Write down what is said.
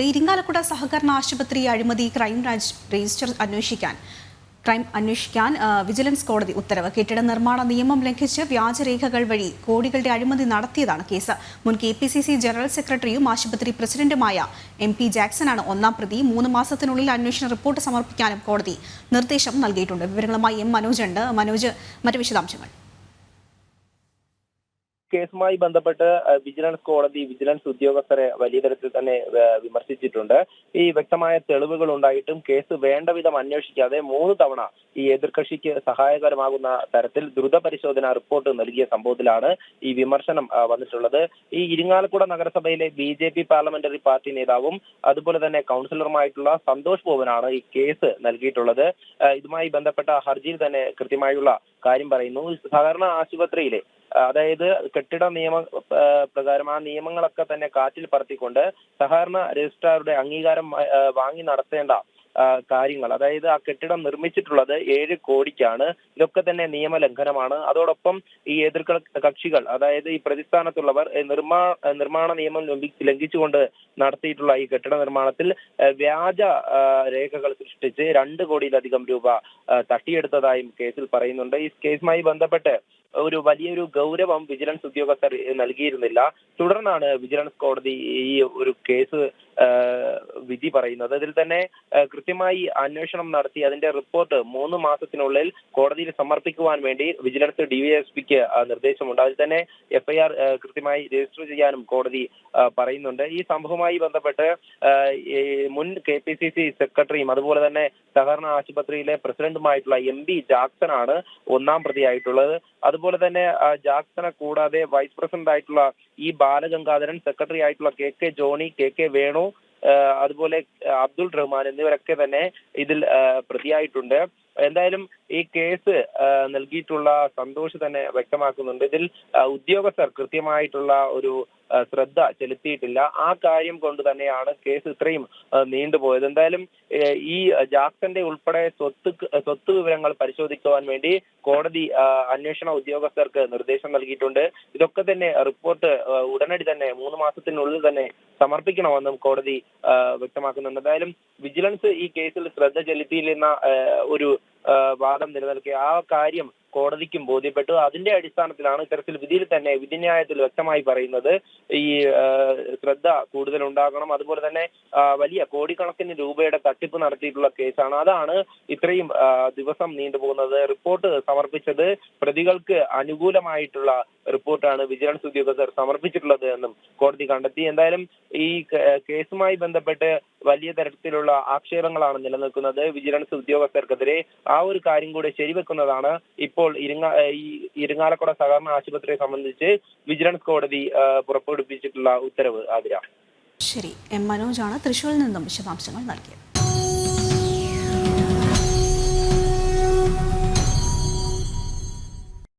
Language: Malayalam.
ഇരിങ്ങാലക്കുട സഹകരണ ആശുപത്രി അഴിമതി ക്രൈം അന്വേഷിക്കാൻ വിജിലൻസ് കോടതി ഉത്തരവ്. കെട്ടിട നിർമ്മാണ നിയമം ലംഘിച്ച് വ്യാജരേഖകൾ വഴി കോടികളുടെ അഴിമതി നടത്തിയതാണ് കേസ്. മുൻ KPCC ജനറൽ സെക്രട്ടറിയും ആശുപത്രി പ്രസിഡന്റുമായ MP ജാക്സനാണ് ഒന്നാം പ്രതി. 3 മാസത്തിനുള്ളിൽ അന്വേഷണ റിപ്പോർട്ട് സമർപ്പിക്കാനും കോടതി നിർദ്ദേശം നൽകിയിട്ടുണ്ട്. വിവരങ്ങളുമായി മനോജ് ഉണ്ട്. മനോജ്, മറ്റു വിശദാംശങ്ങൾ. കേസുമായി ബന്ധപ്പെട്ട് വിജിലൻസ് കോടതി വിജിലൻസ് ഉദ്യോഗസ്ഥരെ വലിയ തരത്തിൽ തന്നെ വിമർശിച്ചിട്ടുണ്ട്. ഈ വ്യക്തമായ തെളിവുകൾ ഉണ്ടായിട്ടും കേസ് വേണ്ട വിധം അന്വേഷിക്കാതെ 3 തവണ ഈ എതിർകക്ഷിക്ക് സഹായകരമാകുന്ന തരത്തിൽ ദ്രുത പരിശോധനാ റിപ്പോർട്ട് നൽകിയ സംഭവത്തിലാണ് ഈ വിമർശനം വന്നിട്ടുള്ളത്. ഈ ഇരിങ്ങാലക്കുട നഗരസഭയിലെ BJP പാർലമെന്ററി പാർട്ടി നേതാവും അതുപോലെ തന്നെ കൗൺസിലറുമായിട്ടുള്ള സന്തോഷ് ഭവനാണ് ഈ കേസ് നൽകിയിട്ടുള്ളത്. ഇതുമായി ബന്ധപ്പെട്ട ഹർജിയിൽ തന്നെ കൃത്യമായുള്ള കാര്യം പറയുന്നു. സഹകരണ ആശുപത്രിയിലെ അതായത് കെട്ടിട നിയമ പ്രകാരം ആ നിയമങ്ങളൊക്കെ തന്നെ കാറ്റിൽ പറത്തിക്കൊണ്ട് സഹകരണ രജിസ്ട്രാറുടെ അംഗീകാരം വാങ്ങി നടത്തേണ്ട കാര്യങ്ങൾ, അതായത് ആ കെട്ടിടം നിർമ്മിച്ചിട്ടുള്ളത് 7 കോടിക്കാണ്. ഇതൊക്കെ തന്നെ നിയമലംഘനമാണ്. അതോടൊപ്പം ഈ എതിർ കക്ഷികൾ, അതായത് ഈ പ്രതിസ്ഥാനത്തുള്ളവർ നിർമ്മാണ നിയമം ലംഘിച്ചുകൊണ്ട് നടത്തിയിട്ടുള്ള ഈ കെട്ടിട നിർമ്മാണത്തിൽ വ്യാജ രേഖകൾ സൃഷ്ടിച്ച് 2 കോടിയിലധികം രൂപ തട്ടിയെടുത്തതായും കേസിൽ പറയുന്നുണ്ട്. ഈ കേസുമായി ബന്ധപ്പെട്ട് ഒരു വലിയൊരു ഗൗരവം വിജിലൻസ് ഉദ്യോഗസ്ഥർ നൽകിയിരുന്നില്ല. തുടർന്നാണ് വിജിലൻസ് കോടതി ഈ ഒരു കേസ് വിധി പറയുന്നത്. അതിൽ തന്നെ കൃത്യമായി അന്വേഷണം നടത്തി അതിന്റെ റിപ്പോർട്ട് 3 മാസത്തിനുള്ളിൽ കോടതിയിൽ സമർപ്പിക്കുവാൻ വേണ്ടി വിജിലൻസ് DYSPക്ക് നിർദ്ദേശമുണ്ട്. അതിൽ തന്നെ FIR കൃത്യമായി രജിസ്റ്റർ ചെയ്യാനും കോടതി പറയുന്നുണ്ട്. ഈ സംഭവവുമായി ബന്ധപ്പെട്ട് മുൻ KPCC സെക്രട്ടറിയും അതുപോലെ തന്നെ സഹകരണ ആശുപത്രിയിലെ പ്രസിഡന്റുമായിട്ടുള്ള MP ജാക്സൺ ആണ് ഒന്നാം പ്രതിയായിട്ടുള്ളത്. അതുപോലെ തന്നെ ജാക്സനെ കൂടാതെ വൈസ് പ്രസിഡന്റ് ആയിട്ടുള്ള E ബാലഗംഗാധരൻ, സെക്രട്ടറി ആയിട്ടുള്ള KK ജോണി, KK വേണു, അതുപോലെ അബ്ദുൾ റഹ്മാൻ എന്നിവരൊക്കെ തന്നെ ഇതിൽ പ്രതിയായിട്ടുണ്ട്. എന്തായാലും ഈ കേസ് നൽകിയിട്ടുള്ള സന്തോഷ് തന്നെ വ്യക്തമാക്കുന്നുണ്ട്. ഇതിൽ ഉദ്യോഗസ്ഥർ കൃത്യമായിട്ടുള്ള ഒരു ശ്രദ്ധ ചെലുത്തിയിട്ടില്ല. ആ കാര്യം കൊണ്ട് തന്നെയാണ് കേസ് ഇത്രയും നീണ്ടുപോയത്. എന്തായാലും ഈ ജാക്സന്റെ ഉൾപ്പെടെ സ്വത്ത് വിവരങ്ങൾ പരിശോധിക്കുവാൻ വേണ്ടി കോടതി അന്വേഷണ ഉദ്യോഗസ്ഥർക്ക് നിർദ്ദേശം നൽകിയിട്ടുണ്ട്. ഇതൊക്കെ തന്നെ റിപ്പോർട്ട് ഉടനടി തന്നെ 3 മാസത്തിനുള്ളിൽ തന്നെ സമർപ്പിക്കണമെന്നും കോടതി വ്യക്തമാക്കുന്നുണ്ട്. എന്തായാലും വിജിലൻസ് ഈ കേസിൽ ശ്രദ്ധ ചെലുത്തിയില്ലെന്ന ഒരു വാദം നിലനിൽക്കെ ആ കാര്യം കോടതിക്കും ബോധ്യപ്പെട്ടു. അതിന്റെ അടിസ്ഥാനത്തിലാണ് ഇത്തരത്തിൽ വിധിയിൽ തന്നെ വിധിന്യായത്തിൽ വ്യക്തമായി പറയുന്നത് ഈ ശ്രദ്ധ കൂടുതൽ ഉണ്ടാകണം. അതുപോലെ തന്നെ വലിയ കോടിക്കണക്കിന് രൂപയുടെ തട്ടിപ്പ് നടത്തിയിട്ടുള്ള കേസാണ്. അതാണ് ഇത്രയും ദിവസം നീണ്ടുപോകുന്നത്. റിപ്പോർട്ട് സമർപ്പിച്ചത് പ്രതികൾക്ക് അനുകൂലമായിട്ടുള്ള റിപ്പോർട്ടാണ് വിജിലൻസ് ഉദ്യോഗസ്ഥർ സമർപ്പിച്ചിട്ടുള്ളത് എന്നും കോടതി കണ്ടെത്തി. എന്തായാലും ഈ കേസുമായി ബന്ധപ്പെട്ട് വലിയ തരത്തിലുള്ള ആക്ഷേപങ്ങളാണ് നിലനിൽക്കുന്നത് വിജിലൻസ് ഉദ്യോഗസ്ഥർക്കെതിരെ. ആ ഒരു കാര്യം കൂടെ ശരിവെക്കുന്നതാണ് ഇപ്പോൾ ഇരിങ്ങാലക്കുട സഹകരണ ആശുപത്രിയെ സംബന്ധിച്ച് വിജിലൻസ് കോടതി പുറപ്പെടുവിച്ചിട്ടുള്ള ഉത്തരവ്. ആതിര. ശരി, M മനോജാണ് തൃശ്ശൂരിൽ നിന്നും വിശദാംശങ്ങൾ നൽകിയത്.